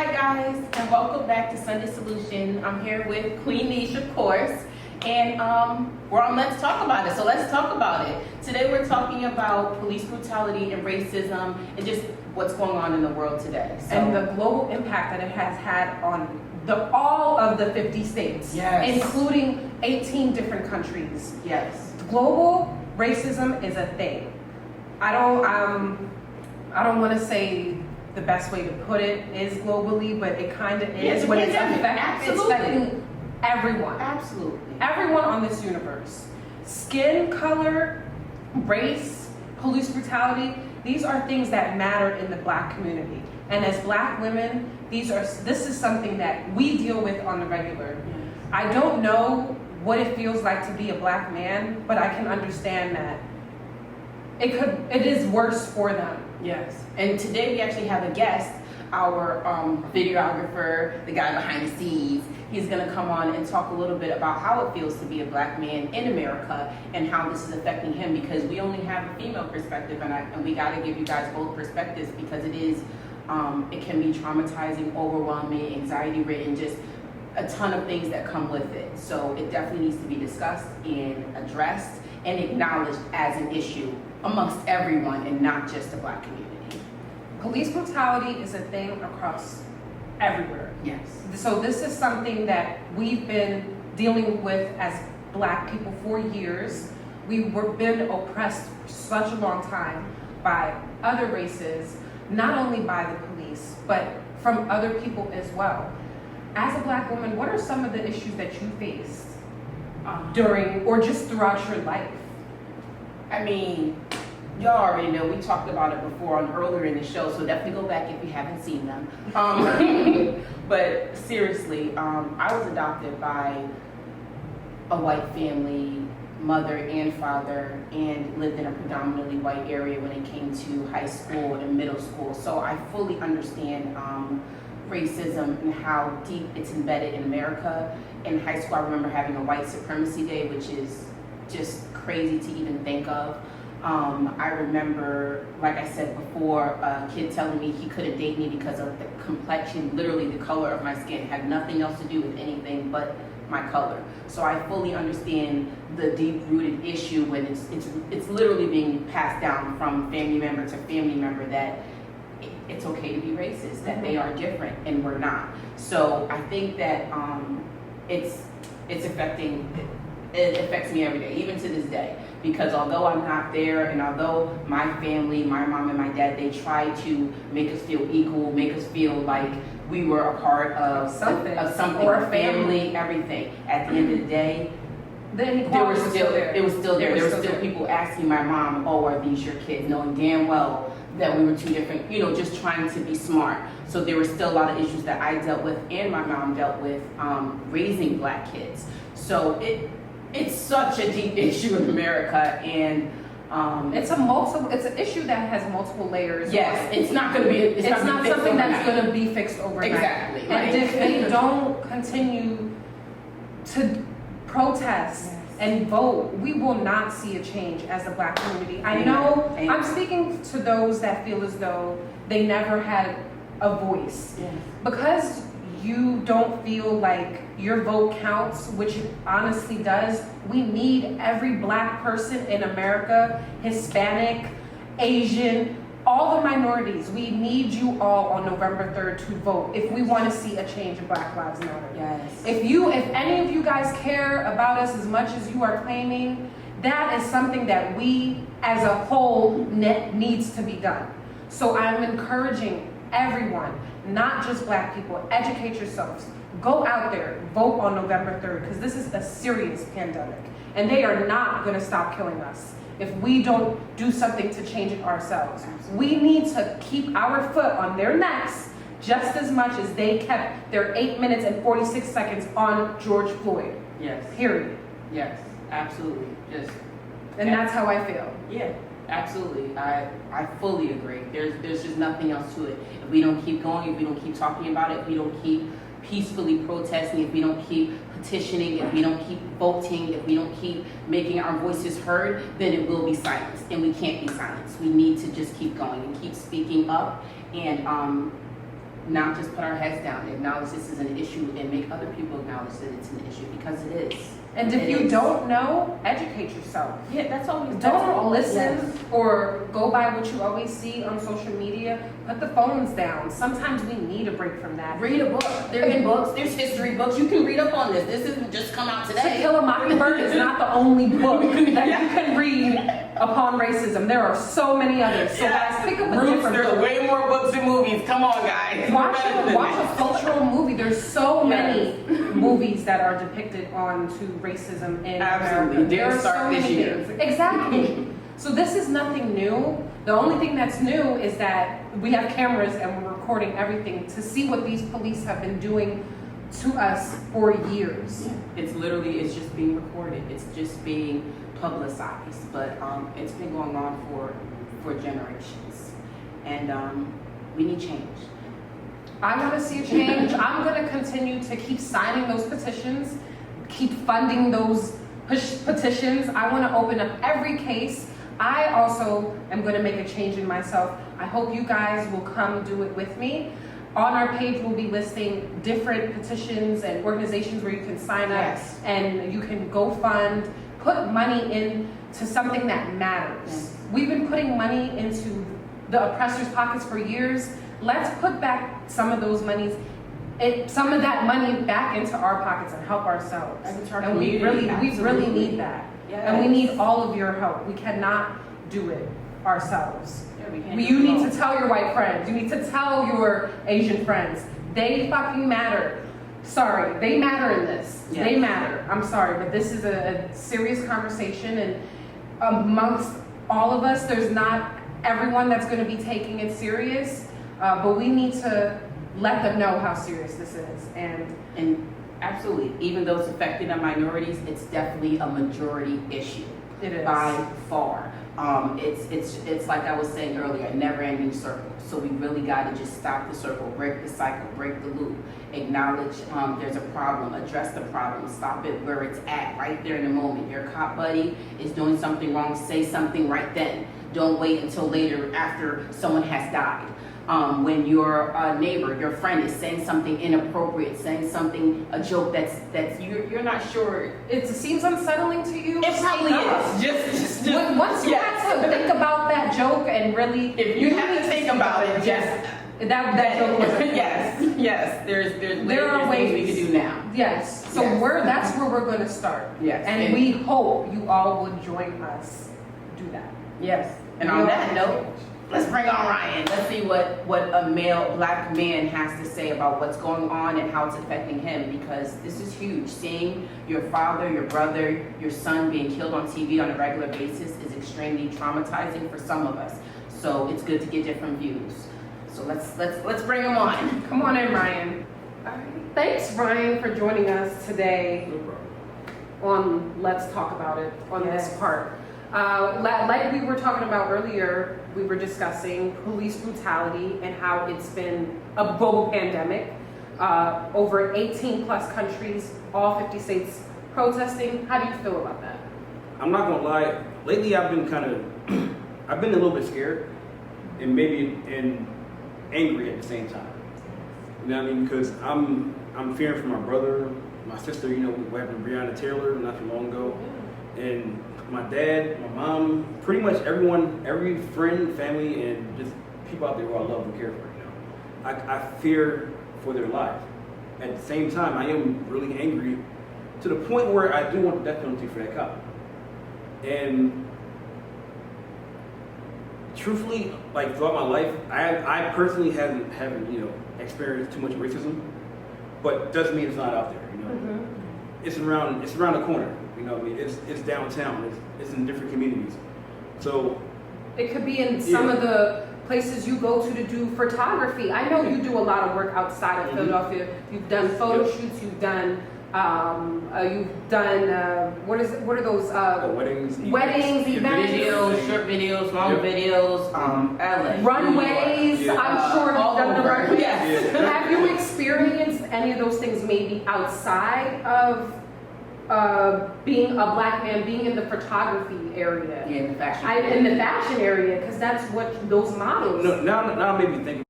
Hi guys, and welcome back to Sunday Solution. I'm here with Queen Niche, of course, and we're on Let's Talk About It. So let's talk about it. Today we're talking about police brutality and racism and just what's going on in the world today. And the global impact that it has had on all of the 50 states, yes, including 18 different countries. Yes. Global racism is a thing. I don't want to say the best way to put it is globally, but it kind of is when it's affecting everyone. Absolutely. Everyone on this universe. Skin color, race, police brutality, these are things that matter in the Black community. And as Black women, this is something that we deal with on the regular. Yes. I don't know what it feels like to be a Black man, but I can understand that it is worse for them. Yes. And today we actually have a guest, our videographer, the guy behind the scenes. He's going to come on and talk a little bit about how it feels to be a Black man in America and how this is affecting him, because we only have a female perspective, and we got to give you guys both perspectives, because it can be traumatizing, overwhelming, anxiety-ridden, just a ton of things that come with it. So it definitely needs to be discussed and addressed and acknowledged as an issue amongst everyone and not just the Black community. Police brutality is a thing across everywhere. Yes. So this is something that we've been dealing with as Black people for years. We've been oppressed for such a long time by other races, not only by the police, but from other people as well. As a Black woman, what are some of the issues that you faced during or just throughout your life? I mean, y'all already know, we talked about it before earlier in the show, so definitely go back if you haven't seen them. But seriously, I was adopted by a white family, mother and father, and lived in a predominantly white area when it came to high school and middle school. So I fully understand racism and how deep it's embedded in America. In high school, I remember having a white supremacy day, which is just crazy to even think of. I remember, like I said before, a kid telling me he couldn't date me because of the complexion, literally the color of my skin, had nothing else to do with anything but my color. So I fully understand the deep-rooted issue when it's literally being passed down from family member to family member that it's okay to be racist, that they are different and we're not. So I think that it affects me every day, even to this day, because although I'm not there, and although my family, my mom and my dad, they try to make us feel equal, make us feel like we were a part of something or a family, everything. At the end of the day, it was still there. There were still people asking my mom, "Oh, are these your kids?" Knowing damn well that we were two different, just trying to be smart. So there were still a lot of issues that I dealt with and my mom dealt with raising Black kids. So it's such a deep issue in America, and it's an issue that has multiple layers. Yes, it's not going to be. It's not something that's going to be fixed overnight. Exactly. And if they don't continue to protest and vote, we will not see a change as a Black community. I know I'm speaking to those that feel as though they never had a voice. Yes. Because you don't feel like your vote counts, which it honestly does. We need every Black person in America, Hispanic, Asian, all the minorities. We need you all on November 3rd to vote if we want to see a change in Black Lives Matter. Yes. If any of you guys care about us as much as you are claiming, that is something that we as a whole needs to be done. So I'm encouraging everyone, not just Black people, educate yourselves. Go out there, vote on November 3rd, because this is a serious pandemic. And they are not going to stop killing us if we don't do something to change it ourselves. Absolutely. We need to keep our foot on their necks just as much as they kept their 8 minutes and 46 seconds on George Floyd. Yes. Period. Yes, absolutely. That's how I feel. Yeah. Absolutely, I fully agree. There's just nothing else to it. If we don't keep going, if we don't keep talking about it, if we don't keep peacefully protesting, if we don't keep petitioning, if we don't keep voting, if we don't keep making our voices heard, then it will be silenced, and we can't be silenced. We need to just keep going and keep speaking up and not just put our heads down, acknowledge this is an issue, and make other people acknowledge that it's an issue, because it is. And if you don't know, educate yourself. Yeah, that's always. Don't listen Yes. or go by what you always see on social media. Put the phones down. Sometimes we need a break from that. Read a book. There are books. There's history books. You can read up on this. This isn't just come out To today. Kill a Mockingbird is not the only book that you can read upon racism. There are so many others. So guys, pick up a different There's book. way more books than movies. Come on, guys. Watch a cultural movie. There's so many movies that are depicted onto racism in Absolutely. America. Didn't There are start so this many year. things. Exactly. So this is nothing new. The only thing that's new is that we have cameras and we're recording everything to see what these police have been doing to us for years. It's literally, it's just being recorded. It's just being publicized. But it's been going on for generations. And we need change. I want to see a change. I'm going to continue to keep signing those petitions, keep funding those petitions. I want to open up every case. I also am going to make a change in myself. I hope you guys will come do it with me. On our page, we'll be listing different petitions and organizations where you can sign up and you can go fund, put money into something that matters. We've been putting money into the oppressors' pockets for years. Let's put back some of those monies, some of that money back into our pockets and help ourselves. And we really need that. Yes. And we need all of your help. We cannot do it ourselves. Yeah, You need to tell your white friends. You need to tell your Asian friends. They fucking matter. Sorry, they matter in this. Yes. They matter. I'm sorry, but this is a serious conversation, and amongst all of us, there's not everyone that's going to be taking it serious, but we need to let them know how serious this is. And absolutely, even those affected are minorities, it's definitely a majority issue. It is. By far. It's like I was saying earlier, a never-ending circle. So we really got to just stop the circle, break the cycle, break the loop, acknowledge there's a problem, address the problem, stop it where it's at, right there in the moment. Your cop buddy is doing something wrong, say something right then. Don't wait until later after someone has died. When your neighbor, your friend is saying something inappropriate, saying something, a joke that's you're not sure. It seems unsettling to you. It probably is. Just Once you have to think about that joke and really, if you have to think about it, just that joke was yes. There are ways we can do now. Yes. So Yes. That's where we're going to start. Yes. And we hope you all would join us do that. Yes. And on that note, let's bring on Ryan. Let's see what a male black man has to say about what's going on and how it's affecting him, because this is huge. Seeing your father, your brother, your son being killed on TV on a regular basis is extremely traumatizing for some of us. So it's good to get different views. So let's bring him on. Come on in, Ryan. All right. Thanks, Ryan, for joining us today on Let's Talk About It on this part. Like we were talking about earlier, we were discussing police brutality and how it's been a global pandemic. Over 18 plus countries, all 50 states protesting. How do you feel about that? I'm not gonna lie, lately I've been I've been a little bit scared and angry at the same time. You know what I mean? Because I'm fearing for my brother, my sister, what happened to Breonna Taylor not too long ago. And my dad, my mom, pretty much everyone, every friend, family, and just people out there who I love and care for, I fear for their lives. At the same time, I am really angry to the point where I do want the death penalty for that cop. And truthfully, like throughout my life, I personally haven't experienced too much racism, but doesn't mean it's not out there. Mm-hmm. It's around the corner. I mean, it's downtown. It's in different communities. So it could be in some of the places you go to do photography. I know you do a lot of work outside of Philadelphia. You've done photo shoots. You've done what are those weddings, events, videos, short videos, long videos, LA. runways. Yeah. I'm sure you've done the runways. Yes. Have you experienced any of those things maybe outside of being a black man, being in the photography area? Yeah, in the fashion area, because that's what those models. No, now it made me think